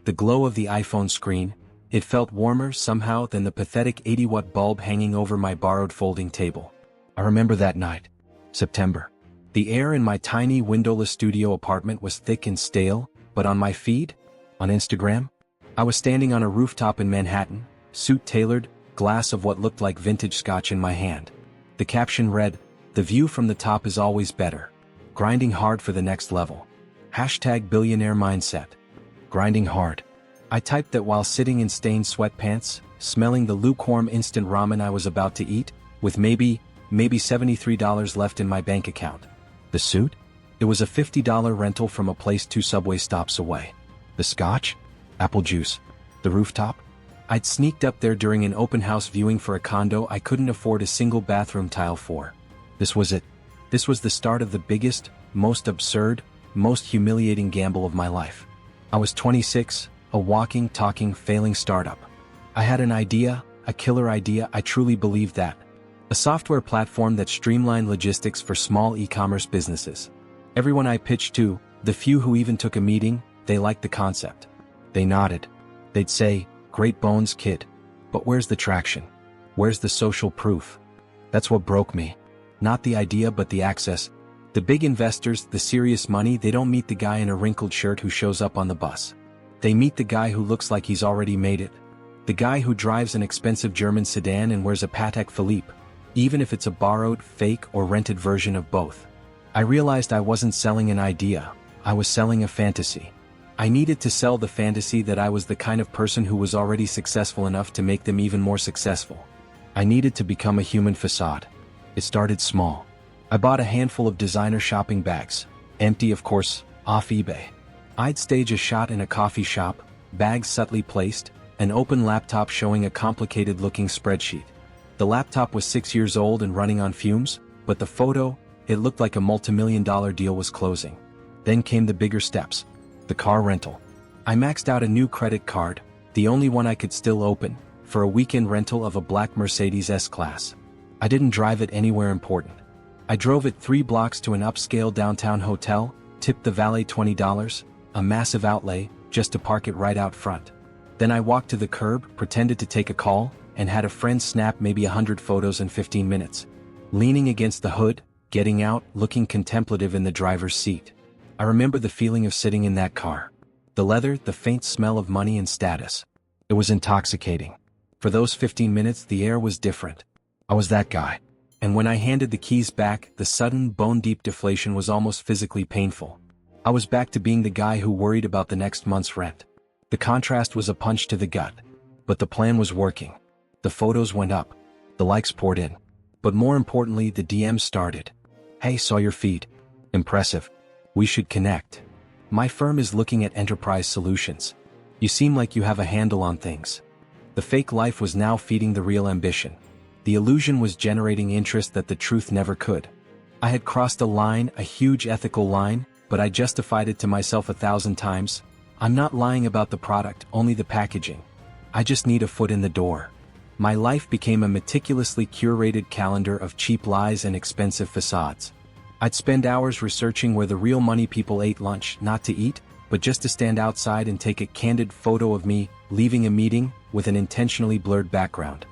the glow of the iPhone screen, it felt warmer somehow than the pathetic 80-watt bulb hanging over my borrowed folding table. I remember that night. September. The air in my tiny windowless studio apartment was thick and stale, but on my feed, on Instagram, I was standing on a rooftop in Manhattan, suit tailored, glass of what looked like vintage scotch in my hand. The caption read, "The view from the top is always better. Grinding hard for the next level. #billionaire mindset. Grinding hard." I typed that while sitting in stained sweatpants, smelling the lukewarm instant ramen I was about to eat, with maybe $73 left in my bank account. The suit? It was a $50 rental from a place 2 subway stops away. The scotch? Apple juice. The rooftop? I'd sneaked up there during an open house viewing for a condo I couldn't afford a single bathroom tile for. This was it. This was the start of the biggest, most absurd, most humiliating gamble of my life. I was 26, a walking, talking, failing startup. I had an idea, a killer idea. I truly believed that. A software platform that streamlined logistics for small e-commerce businesses. Everyone I pitched to, the few who even took a meeting, they liked the concept. They nodded. They'd say, "Great bones, kid. But where's the traction? Where's the social proof?" That's what broke me. Not the idea but the access. The big investors, the serious money, they don't meet the guy in a wrinkled shirt who shows up on the bus. They meet the guy who looks like he's already made it. The guy who drives an expensive German sedan and wears a Patek Philippe, even if it's a borrowed, fake, or rented version of both. I realized I wasn't selling an idea, I was selling a fantasy. I needed to sell the fantasy that I was the kind of person who was already successful enough to make them even more successful. I needed to become a human facade. It started small. I bought a handful of designer shopping bags, empty of course, off eBay. I'd stage a shot in a coffee shop, bags subtly placed, an open laptop showing a complicated-looking spreadsheet. The laptop was 6 years old and running on fumes, but the photo, it looked like a multimillion-dollar deal was closing. Then came the bigger steps. The car rental. I maxed out a new credit card, the only one I could still open, for a weekend rental of a black Mercedes S-Class. I didn't drive it anywhere important. I drove it 3 blocks to an upscale downtown hotel, tipped the valet $20, a massive outlay, just to park it right out front. Then I walked to the curb, pretended to take a call, and had a friend snap maybe 100 photos in 15 minutes. Leaning against the hood, getting out, looking contemplative in the driver's seat. I remember the feeling of sitting in that car. The leather, the faint smell of money and status. It was intoxicating. For those 15 minutes the air was different. I was that guy. And when I handed the keys back, the sudden, bone-deep deflation was almost physically painful. I was back to being the guy who worried about the next month's rent. The contrast was a punch to the gut. But the plan was working. The photos went up. The likes poured in. But more importantly, the DMs started. "Hey, saw your feed. Impressive. We should connect. My firm is looking at enterprise solutions. You seem like you have a handle on things." The fake life was now feeding the real ambition. The illusion was generating interest that the truth never could. I had crossed a line, a huge ethical line, but I justified it to myself 1,000 times. I'm not lying about the product, only the packaging. I just need a foot in the door. My life became a meticulously curated calendar of cheap lies and expensive facades. I'd spend hours researching where the real money people ate lunch, not to eat, but just to stand outside and take a candid photo of me leaving a meeting with an intentionally blurred background.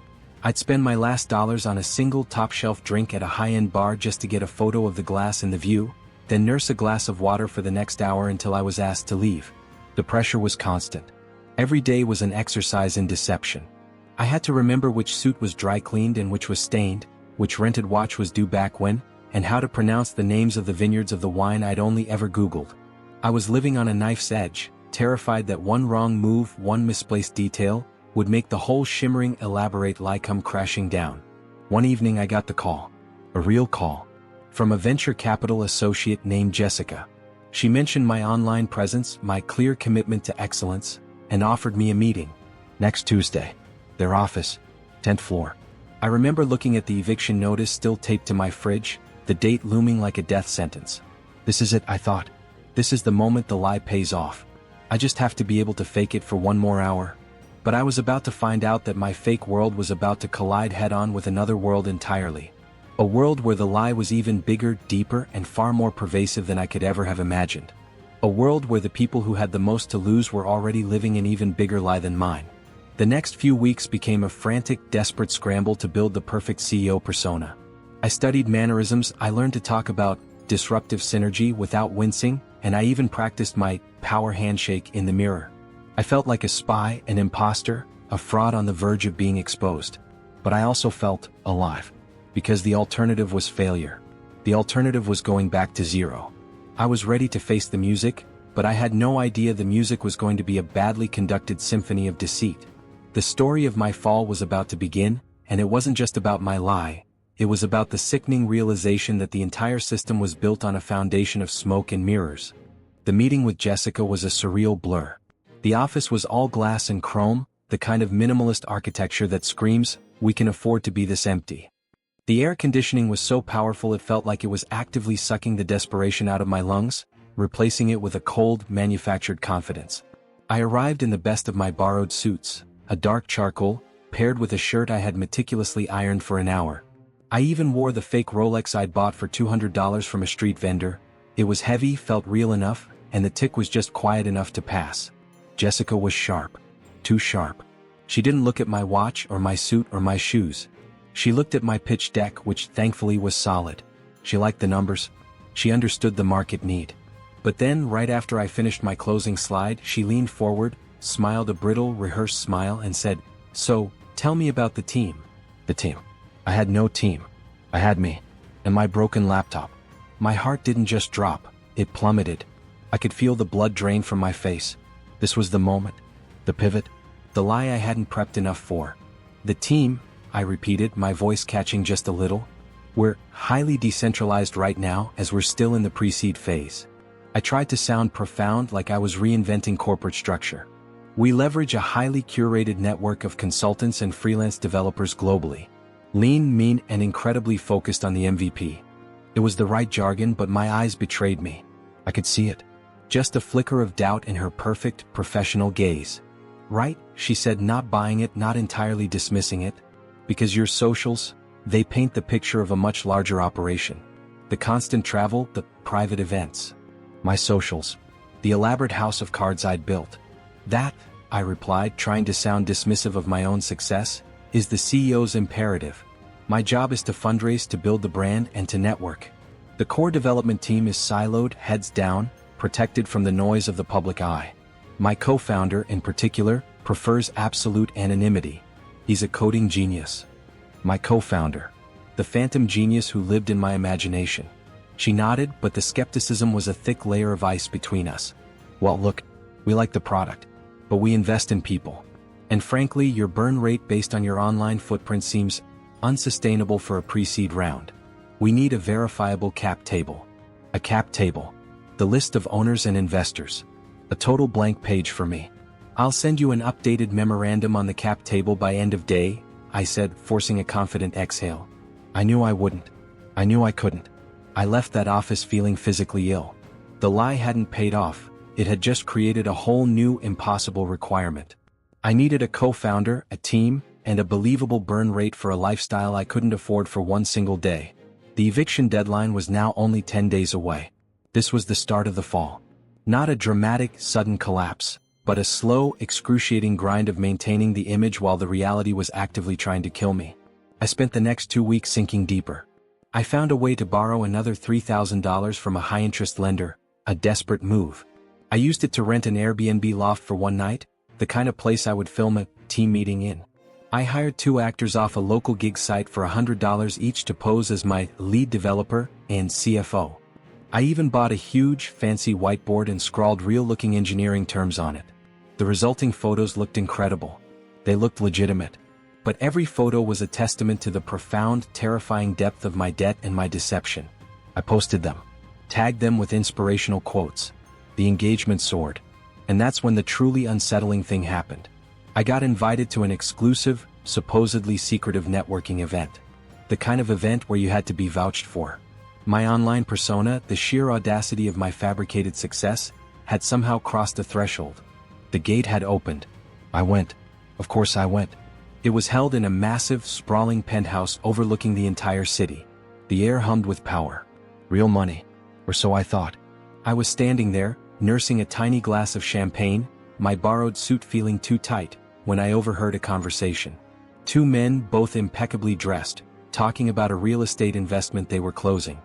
I'd spend my last dollars on a single top-shelf drink at a high-end bar just to get a photo of the glass and the view, then nurse a glass of water for the next hour until I was asked to leave. The pressure was constant. Every day was an exercise in deception. I had to remember which suit was dry-cleaned and which was stained, which rented watch was due back when, and how to pronounce the names of the vineyards of the wine I'd only ever Googled. I was living on a knife's edge, terrified that one wrong move, one misplaced detail, would make the whole shimmering, elaborate lie come crashing down. One evening I got the call. A real call. From a venture capital associate named Jessica. She mentioned my online presence, my clear commitment to excellence, and offered me a meeting. Next Tuesday. Their office. 10th floor. I remember looking at the eviction notice still taped to my fridge, the date looming like a death sentence. This is it, I thought. This is the moment the lie pays off. I just have to be able to fake it for one more hour. But I was about to find out that my fake world was about to collide head-on with another world entirely. A world where the lie was even bigger, deeper, and far more pervasive than I could ever have imagined. A world where the people who had the most to lose were already living an even bigger lie than mine. The next few weeks became a frantic, desperate scramble to build the perfect CEO persona. I studied mannerisms, I learned to talk about disruptive synergy without wincing, and I even practiced my power handshake in the mirror. I felt like a spy, an imposter, a fraud on the verge of being exposed. But I also felt alive. Because the alternative was failure. The alternative was going back to zero. I was ready to face the music, but I had no idea the music was going to be a badly conducted symphony of deceit. The story of my fall was about to begin, and it wasn't just about my lie. It was about the sickening realization that the entire system was built on a foundation of smoke and mirrors. The meeting with Jessica was a surreal blur. The office was all glass and chrome, the kind of minimalist architecture that screams, "We can afford to be this empty." The air conditioning was so powerful it felt like it was actively sucking the desperation out of my lungs, replacing it with a cold, manufactured confidence. I arrived in the best of my borrowed suits, a dark charcoal, paired with a shirt I had meticulously ironed for an hour. I even wore the fake Rolex I'd bought for $200 from a street vendor. It was heavy, felt real enough, and the tick was just quiet enough to pass. Jessica was sharp. Too sharp. She didn't look at my watch or my suit or my shoes. She looked at my pitch deck, which thankfully was solid. She liked the numbers. She understood the market need. But then, right after I finished my closing slide, she leaned forward, smiled a brittle, rehearsed smile and said, "So, tell me about the team." The team. I had no team. I had me. And my broken laptop. My heart didn't just drop, it plummeted. I could feel the blood drain from my face. This was the moment. The pivot. The lie I hadn't prepped enough for. The team, I repeated, my voice catching just a little. We're highly decentralized right now as we're still in the pre-seed phase. I tried to sound profound, like I was reinventing corporate structure. We leverage a highly curated network of consultants and freelance developers globally. Lean, mean, and incredibly focused on the MVP. It was the right jargon, but my eyes betrayed me. I could see it. Just a flicker of doubt in her perfect, professional gaze. "Right," she said, not buying it, not entirely dismissing it. "Because your socials, they paint the picture of a much larger operation. The constant travel, the private events." My socials. The elaborate house of cards I'd built. "That," I replied, trying to sound dismissive of my own success, "is the CEO's imperative. My job is to fundraise, to build the brand, and to network. The core development team is siloed, heads down, protected from the noise of the public eye. My co-founder, in particular, prefers absolute anonymity. He's a coding genius." My co-founder. The phantom genius who lived in my imagination. She nodded, but the skepticism was a thick layer of ice between us. "Well, look, we like the product, but we invest in people. And frankly, your burn rate based on your online footprint seems unsustainable for a pre-seed round. We need a verifiable cap table." A cap table. The list of owners and investors. A total blank page for me. "I'll send you an updated memorandum on the cap table by end of day," I said, forcing a confident exhale. I knew I wouldn't. I knew I couldn't. I left that office feeling physically ill. The lie hadn't paid off, it had just created a whole new impossible requirement. I needed a co-founder, a team, and a believable burn rate for a lifestyle I couldn't afford for one single day. The eviction deadline was now only 10 days away. This was the start of the fall. Not a dramatic, sudden collapse, but a slow, excruciating grind of maintaining the image while the reality was actively trying to kill me. I spent the next 2 weeks sinking deeper. I found a way to borrow another $3,000 from a high-interest lender, a desperate move. I used it to rent an Airbnb loft for one night, the kind of place I would film a team meeting in. I hired 2 actors off a local gig site for $100 each to pose as my lead developer and CFO. I even bought a huge, fancy whiteboard and scrawled real-looking engineering terms on it. The resulting photos looked incredible. They looked legitimate. But every photo was a testament to the profound, terrifying depth of my debt and my deception. I posted them. Tagged them with inspirational quotes. The engagement soared. And that's when the truly unsettling thing happened. I got invited to an exclusive, supposedly secretive networking event. The kind of event where you had to be vouched for. My online persona, the sheer audacity of my fabricated success, had somehow crossed the threshold. The gate had opened. I went. Of course I went. It was held in a massive, sprawling penthouse overlooking the entire city. The air hummed with power. Real money. Or so I thought. I was standing there, nursing a tiny glass of champagne, my borrowed suit feeling too tight, when I overheard a conversation. Two men, both impeccably dressed, talking about a real estate investment they were closing.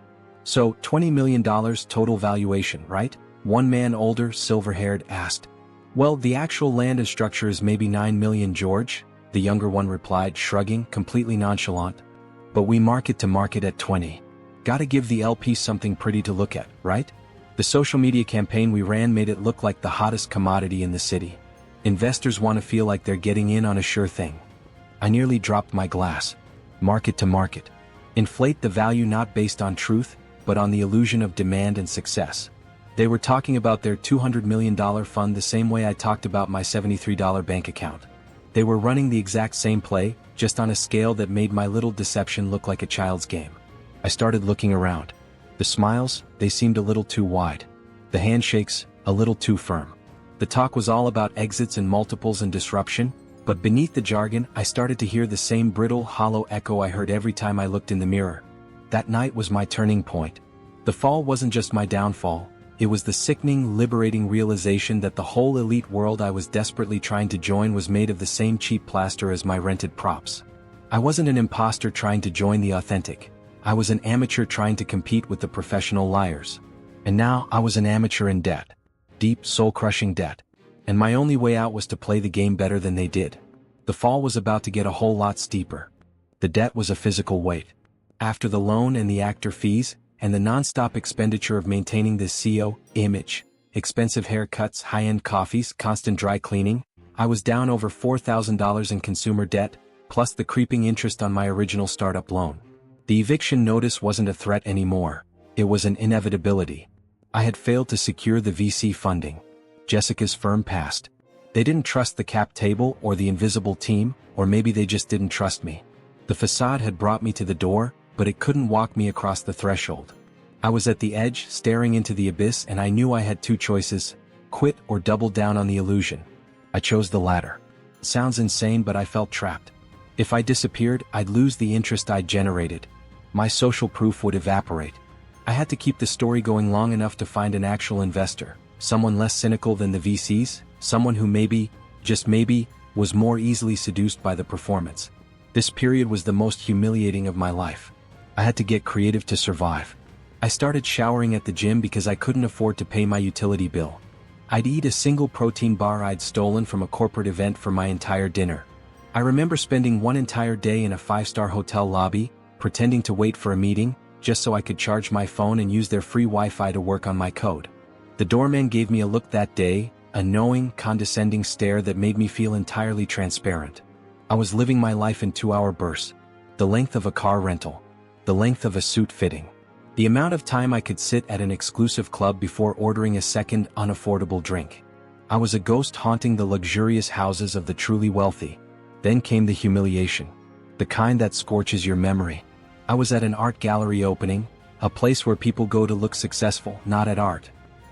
"So, $20 million total valuation, right?" One man, older, silver-haired, asked. "Well, the actual land and structure is maybe $9 million, George," the younger one replied, shrugging, completely nonchalant. "But we market to market at 20. Gotta give the LP something pretty to look at, right?" The social media campaign we ran made it look like the hottest commodity in the city. Investors want to feel like they're getting in on a sure thing. I nearly dropped my glass. Market to market. Inflate the value not based on truth, but on the illusion of demand and success. They were talking about their $200 million fund the same way I talked about my $73 bank account. They were running the exact same play, just on a scale that made my little deception look like a child's game. I started looking around. The smiles, they seemed a little too wide. The handshakes, a little too firm. The talk was all about exits and multiples and disruption, but beneath the jargon I started to hear the same brittle, hollow echo I heard every time I looked in the mirror. That night was my turning point. The fall wasn't just my downfall, it was the sickening, liberating realization that the whole elite world I was desperately trying to join was made of the same cheap plaster as my rented props. I wasn't an imposter trying to join the authentic. I was an amateur trying to compete with the professional liars. And now I was an amateur in debt. Deep, soul-crushing debt. And my only way out was to play the game better than they did. The fall was about to get a whole lot steeper. The debt was a physical weight. After the loan and the actor fees, and the non-stop expenditure of maintaining this CEO image, expensive haircuts, high-end coffees, constant dry cleaning, I was down over $4,000 in consumer debt, plus the creeping interest on my original startup loan. The eviction notice wasn't a threat anymore, it was an inevitability. I had failed to secure the VC funding. Jessica's firm passed. They didn't trust the cap table or the invisible team, or maybe they just didn't trust me. The facade had brought me to the door, but it couldn't walk me across the threshold. I was at the edge, staring into the abyss, and I knew I had two choices: quit or double down on the illusion. I chose the latter. Sounds insane, but I felt trapped. If I disappeared, I'd lose the interest I'd generated. My social proof would evaporate. I had to keep the story going long enough to find an actual investor, someone less cynical than the VCs, someone who maybe, just maybe, was more easily seduced by the performance. This period was the most humiliating of my life. I had to get creative to survive. I started showering at the gym because I couldn't afford to pay my utility bill. I'd eat a single protein bar I'd stolen from a corporate event for my entire dinner. I remember spending one entire day in a 5-star hotel lobby, pretending to wait for a meeting, just so I could charge my phone and use their free Wi-Fi to work on my code. The doorman gave me a look that day, a knowing, condescending stare that made me feel entirely transparent. I was living my life in 2-hour bursts. The length of a car rental. The length of a suit fitting. The amount of time I could sit at an exclusive club before ordering a second, unaffordable drink. I was a ghost haunting the luxurious houses of the truly wealthy. Then came the humiliation. The kind that scorches your memory. I was at an art gallery opening, a place where people go to look successful, not at art.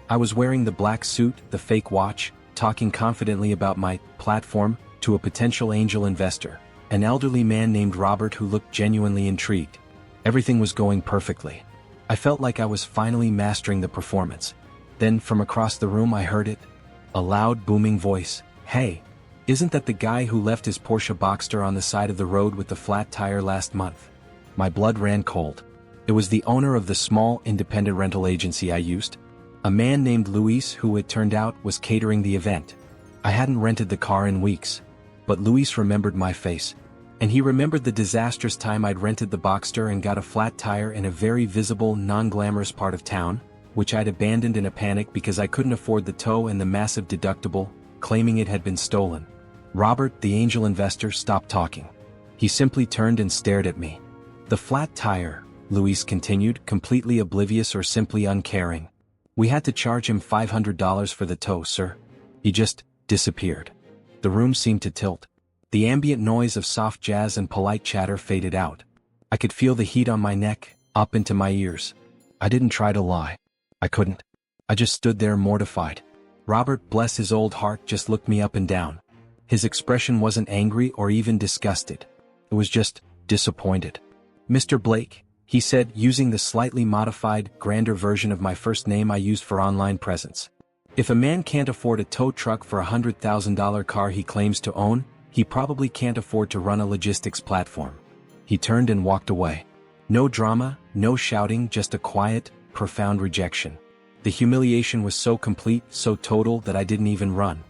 I was wearing the black suit, the fake watch, talking confidently about my platform to a potential angel investor, an elderly man named Robert who looked genuinely intrigued. Everything was going perfectly. I felt like I was finally mastering the performance. Then, from across the room I heard it. A loud, booming voice. "Hey, isn't that the guy who left his Porsche Boxster on the side of the road with the flat tire last month?" My blood ran cold. It was the owner of the small, independent rental agency I used. A man named Luis who, it turned out, was catering the event. I hadn't rented the car in weeks. But Luis remembered my face. And he remembered the disastrous time I'd rented the Boxster and got a flat tire in a very visible, non-glamorous part of town, which I'd abandoned in a panic because I couldn't afford the tow and the massive deductible, claiming it had been stolen. Robert, the angel investor, stopped talking. He simply turned and stared at me. "The flat tire," Luis continued, completely oblivious or simply uncaring. "We had to charge him $500 for the tow, sir." He just disappeared. The room seemed to tilt. The ambient noise of soft jazz and polite chatter faded out. I could feel the heat on my neck, up into my ears. I didn't try to lie. I couldn't. I just stood there mortified. Robert, bless his old heart, just looked me up and down. His expression wasn't angry or even disgusted. It was just disappointed. "Mr. Blake," he said, using the slightly modified, grander version of my first name I used for online presence. If a man can't afford a tow truck for a $100,000 car he claims to own, he probably can't afford to run a logistics platform. He turned and walked away. No drama, no shouting, just a quiet, profound rejection. The humiliation was so complete, so total that I didn't even run.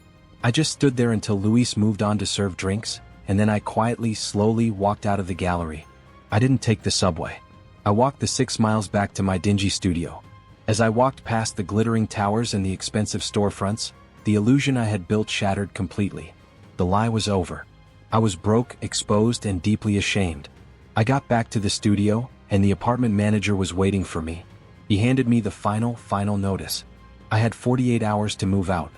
I just stood there until Luis moved on to serve drinks, and then I quietly, slowly walked out of the gallery. I didn't take the subway. I walked the 6 miles back to my dingy studio. As I walked past the glittering towers and the expensive storefronts, the illusion I had built shattered completely. The lie was over. I was broke, exposed, and deeply ashamed. I got back to the studio, and the apartment manager was waiting for me. He handed me the final notice. I had 48 hours to move out.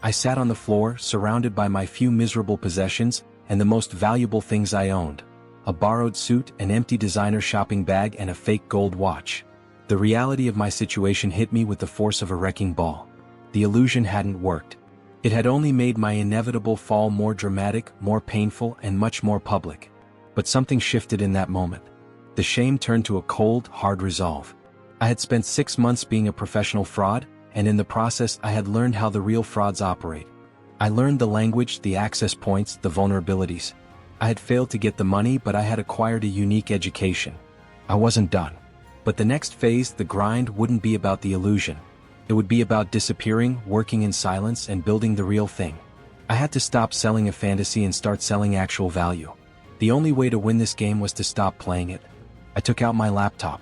I sat on the floor, surrounded by my few miserable possessions, and the most valuable things I owned: a borrowed suit, an empty designer shopping bag, and a fake gold watch. The reality of my situation hit me with the force of a wrecking ball. The illusion hadn't worked. It had only made my inevitable fall more dramatic, more painful, and much more public. But something shifted in that moment. The shame turned to a cold, hard resolve. I had spent 6 months being a professional fraud, and in the process I had learned how the real frauds operate. I learned the language, the access points, the vulnerabilities. I had failed to get the money, but I had acquired a unique education. I wasn't done. But the next phase, the grind, wouldn't be about the illusion. It would be about disappearing, working in silence, and building the real thing. I had to stop selling a fantasy and start selling actual value. The only way to win this game was to stop playing it. I took out my laptop.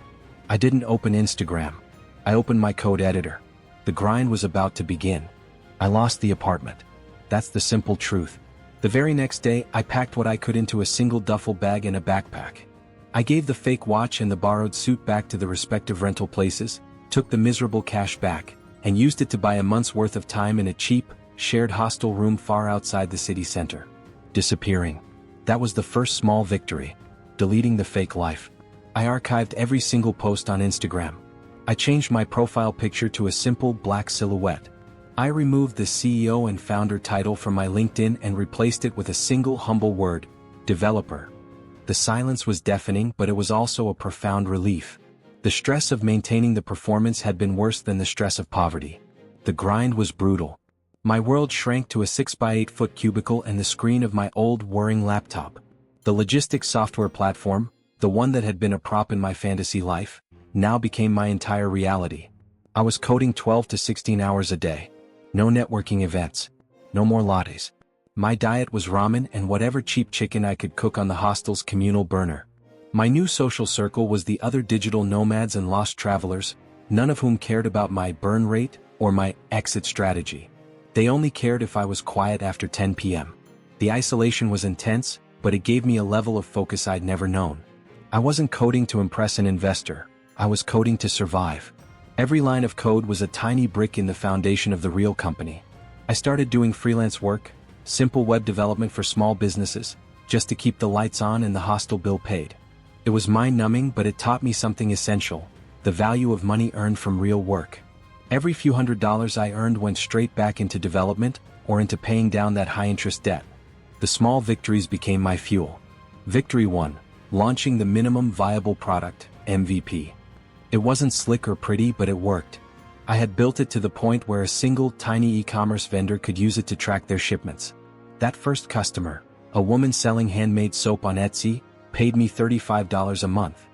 I didn't open Instagram. I opened my code editor. The grind was about to begin. I lost the apartment. That's the simple truth. The very next day, I packed what I could into a single duffel bag and a backpack. I gave the fake watch and the borrowed suit back to the respective rental places, took the miserable cash back, and used it to buy a month's worth of time in a cheap, shared hostel room far outside the city center. Disappearing. That was the first small victory. Deleting the fake life. I archived every single post on Instagram. I changed my profile picture to a simple black silhouette. I removed the CEO and founder title from my LinkedIn and replaced it with a single humble word: developer. The silence was deafening, but it was also a profound relief. The stress of maintaining the performance had been worse than the stress of poverty. The grind was brutal. My world shrank to a 6x8-foot cubicle and the screen of my old, whirring laptop. The logistics software platform, the one that had been a prop in my fantasy life, now became my entire reality. I was coding 12 to 16 hours a day. No networking events. No more lattes. My diet was ramen and whatever cheap chicken I could cook on the hostel's communal burner. My new social circle was the other digital nomads and lost travelers, none of whom cared about my burn rate or my exit strategy. They only cared if I was quiet after 10 p.m. The isolation was intense, but it gave me a level of focus I'd never known. I wasn't coding to impress an investor. I was coding to survive. Every line of code was a tiny brick in the foundation of the real company. I started doing freelance work, simple web development for small businesses, just to keep the lights on and the hostel bill paid. It was mind-numbing, but it taught me something essential: the value of money earned from real work. Every few $100s I earned went straight back into development or into paying down that high-interest debt. The small victories became my fuel. Victory 1: launching the minimum viable product, MVP. It wasn't slick or pretty, but it worked. I had built it to the point where a single tiny e-commerce vendor could use it to track their shipments. That first customer, a woman selling handmade soap on Etsy, paid me $35 a month.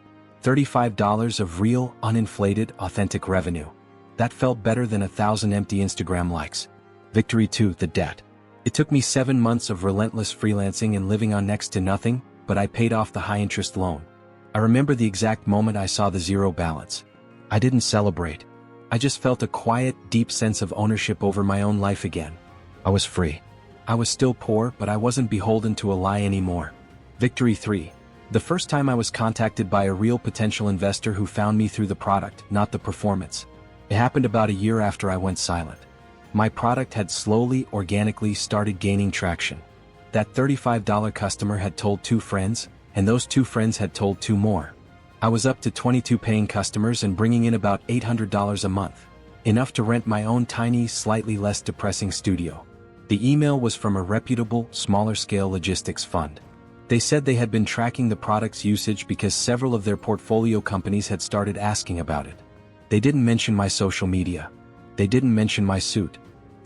$35 of real, uninflated, authentic revenue. That felt better than 1,000 empty Instagram likes. Victory 2: the debt. It took me 7 months of relentless freelancing and living on next to nothing, but I paid off the high-interest loan. I remember the exact moment I saw the zero balance. I didn't celebrate. I just felt a quiet, deep sense of ownership over my own life again. I was free. I was still poor, but I wasn't beholden to a lie anymore. Victory 3: the first time I was contacted by a real potential investor who found me through the product, not the performance. It happened about a year after I went silent. My product had slowly, organically started gaining traction. That $35 customer had told 2 friends, and those 2 friends had told 2 more. I was up to 22 paying customers and bringing in about $800 a month. Enough to rent my own tiny, slightly less depressing studio. The email was from a reputable, smaller-scale logistics fund. They said they had been tracking the product's usage because several of their portfolio companies had started asking about it. They didn't mention my social media. They didn't mention my suit.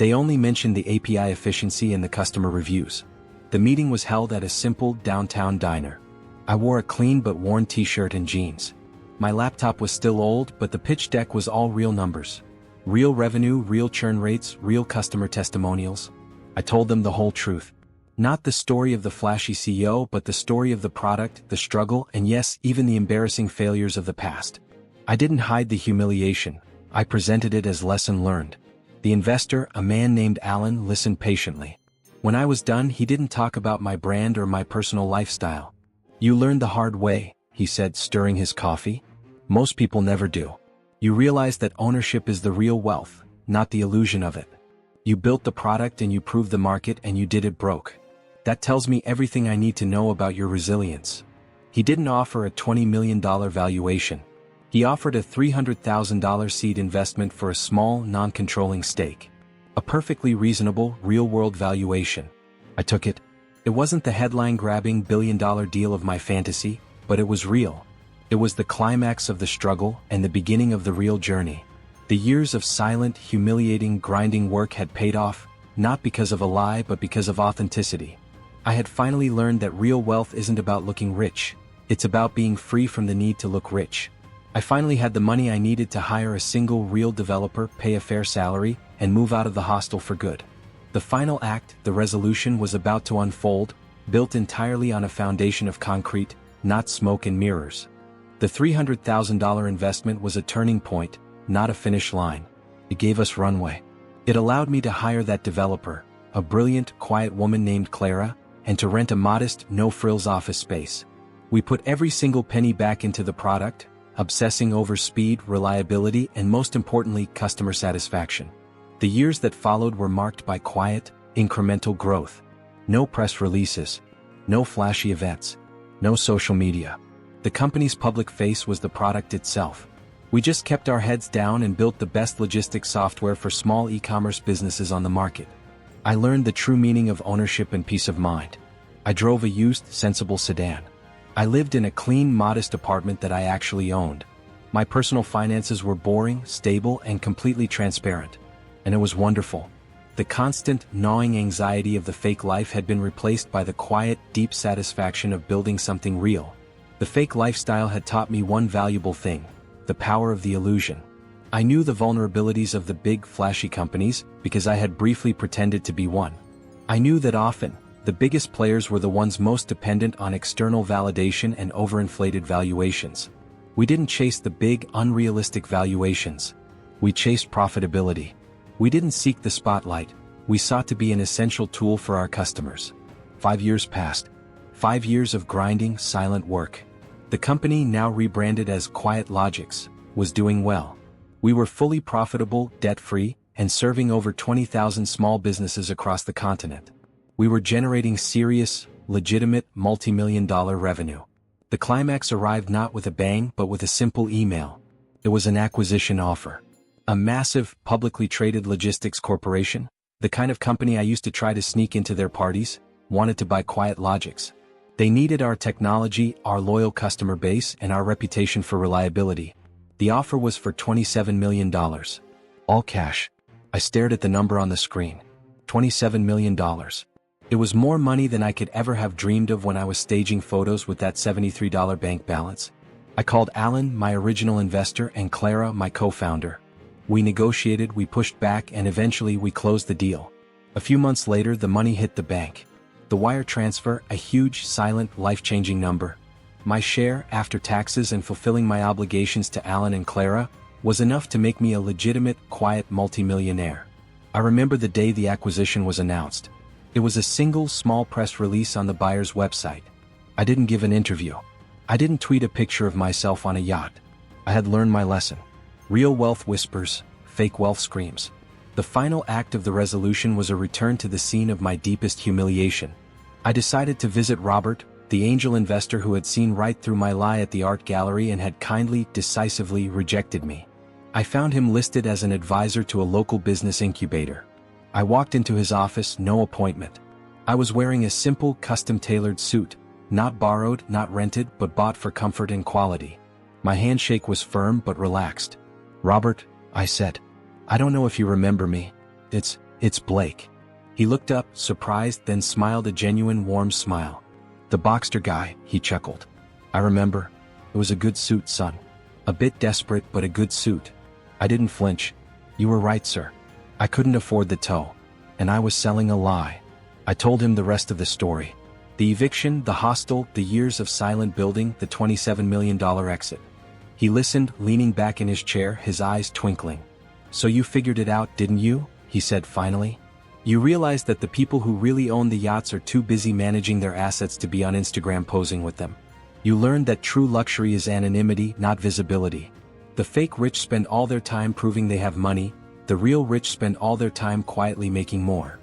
They only mentioned the API efficiency and the customer reviews. The meeting was held at a simple downtown diner. I wore a clean but worn t-shirt and jeans. My laptop was still old, but the pitch deck was all real numbers. Real revenue, real churn rates, real customer testimonials. I told them the whole truth. Not the story of the flashy CEO, but the story of the product, the struggle, and yes, even the embarrassing failures of the past. I didn't hide the humiliation. I presented it as lesson learned. The investor, a man named Alan, listened patiently. When I was done, he didn't talk about my brand or my personal lifestyle. "You learned the hard way," he said, stirring his coffee. "Most people never do. You realize that ownership is the real wealth, not the illusion of it. You built the product and you proved the market and you did it broke. That tells me everything I need to know about your resilience." He didn't offer a $20 million valuation. He offered a $300,000 seed investment for a small, non-controlling stake. A perfectly reasonable, real-world valuation. I took it. It wasn't the headline-grabbing billion-dollar deal of my fantasy, but it was real. It was the climax of the struggle and the beginning of the real journey. The years of silent, humiliating, grinding work had paid off, not because of a lie but because of authenticity. I had finally learned that real wealth isn't about looking rich. It's about being free from the need to look rich. I finally had the money I needed to hire a single real developer, pay a fair salary, and move out of the hostel for good. The final act, the resolution, was about to unfold, built entirely on a foundation of concrete, not smoke and mirrors. The $300,000 investment was a turning point, not a finish line. It gave us runway. It allowed me to hire that developer, a brilliant, quiet woman named Clara, and to rent a modest, no-frills office space. We put every single penny back into the product, obsessing over speed, reliability, and most importantly, customer satisfaction. The years that followed were marked by quiet, incremental growth. No press releases. No flashy events. No social media. The company's public face was the product itself. We just kept our heads down and built the best logistics software for small e-commerce businesses on the market. I learned the true meaning of ownership and peace of mind. I drove a used, sensible sedan. I lived in a clean, modest apartment that I actually owned. My personal finances were boring, stable, and completely transparent. And it was wonderful. The constant, gnawing anxiety of the fake life had been replaced by the quiet, deep satisfaction of building something real. The fake lifestyle had taught me one valuable thing: the power of the illusion. I knew the vulnerabilities of the big, flashy companies because I had briefly pretended to be one. I knew that often, the biggest players were the ones most dependent on external validation and overinflated valuations. We didn't chase the big, unrealistic valuations. We chased profitability. We didn't seek the spotlight. We sought to be an essential tool for our customers. 5 years passed. 5 years of grinding, silent work. The company, now rebranded as Quiet Logics, was doing well. We were fully profitable, debt-free, and serving over 20,000 small businesses across the continent. We were generating serious, legitimate, multi-million-dollar revenue. The climax arrived not with a bang but with a simple email. It was an acquisition offer. A massive, publicly traded logistics corporation, the kind of company I used to try to sneak into their parties, wanted to buy Quiet Logics. They needed our technology, our loyal customer base, and our reputation for reliability. The offer was for $27 million. All cash. I stared at the number on the screen. $27 million. It was more money than I could ever have dreamed of when I was staging photos with that $73 bank balance. I called Alan, my original investor, and Clara, my co-founder. We negotiated, we pushed back, and eventually we closed the deal. A few months later, the money hit the bank. The wire transfer, a huge, silent, life-changing number. My share, after taxes and fulfilling my obligations to Alan and Clara, was enough to make me a legitimate, quiet multimillionaire. I remember the day the acquisition was announced. It was a single, small press release on the buyer's website. I didn't give an interview. I didn't tweet a picture of myself on a yacht. I had learned my lesson. Real wealth whispers, fake wealth screams. The final act of the resolution was a return to the scene of my deepest humiliation. I decided to visit Robert, the angel investor who had seen right through my lie at the art gallery and had kindly, decisively rejected me. I found him listed as an advisor to a local business incubator. I walked into his office, no appointment. I was wearing a simple, custom-tailored suit, not borrowed, not rented, but bought for comfort and quality. My handshake was firm but relaxed. "Robert," I said, "I don't know if you remember me. It's It's Blake. He looked up, surprised, then smiled a genuine warm smile. The Boxster guy, he chuckled. I remember. It was a good suit, son. A bit desperate, but a good suit. I didn't flinch. You were right, sir. I couldn't afford the tow. And I was selling a lie. I told him the rest of the story. The eviction, the hostel, the years of silent building, the $27 million exit. He listened, leaning back in his chair, his eyes twinkling. So you figured it out, didn't you? He said finally. You realized that the people who really own the yachts are too busy managing their assets to be on Instagram posing with them. You learned that true luxury is anonymity, not visibility. The fake rich spend all their time proving they have money, the real rich spend all their time quietly making more.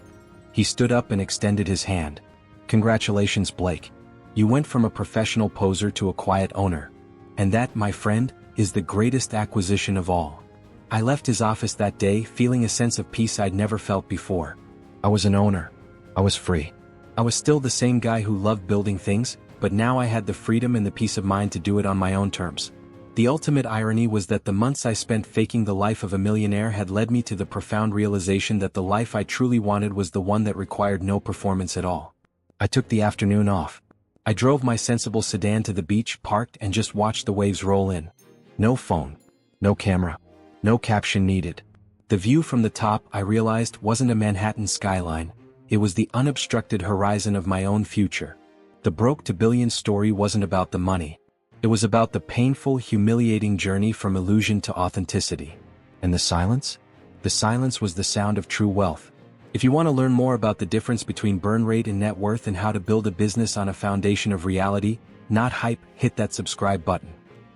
He stood up and extended his hand. Congratulations, Blake. You went from a professional poser to a quiet owner. And that, my friend, is the greatest acquisition of all. I left his office that day feeling a sense of peace I'd never felt before. I was an owner. I was free. I was still the same guy who loved building things, but now I had the freedom and the peace of mind to do it on my own terms. The ultimate irony was that the months I spent faking the life of a millionaire had led me to the profound realization that the life I truly wanted was the one that required no performance at all. I took the afternoon off. I drove my sensible sedan to the beach, parked, and just watched the waves roll in. No phone. No camera. No caption needed. The view from the top, I realized, wasn't a Manhattan skyline. It was the unobstructed horizon of my own future. The broke to billion story wasn't about the money. It was about the painful, humiliating journey from illusion to authenticity. And the silence? The silence was the sound of true wealth. If you want to learn more about the difference between burn rate and net worth and how to build a business on a foundation of reality, not hype, hit that subscribe button.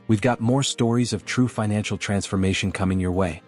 We've got more stories of true financial transformation coming your way.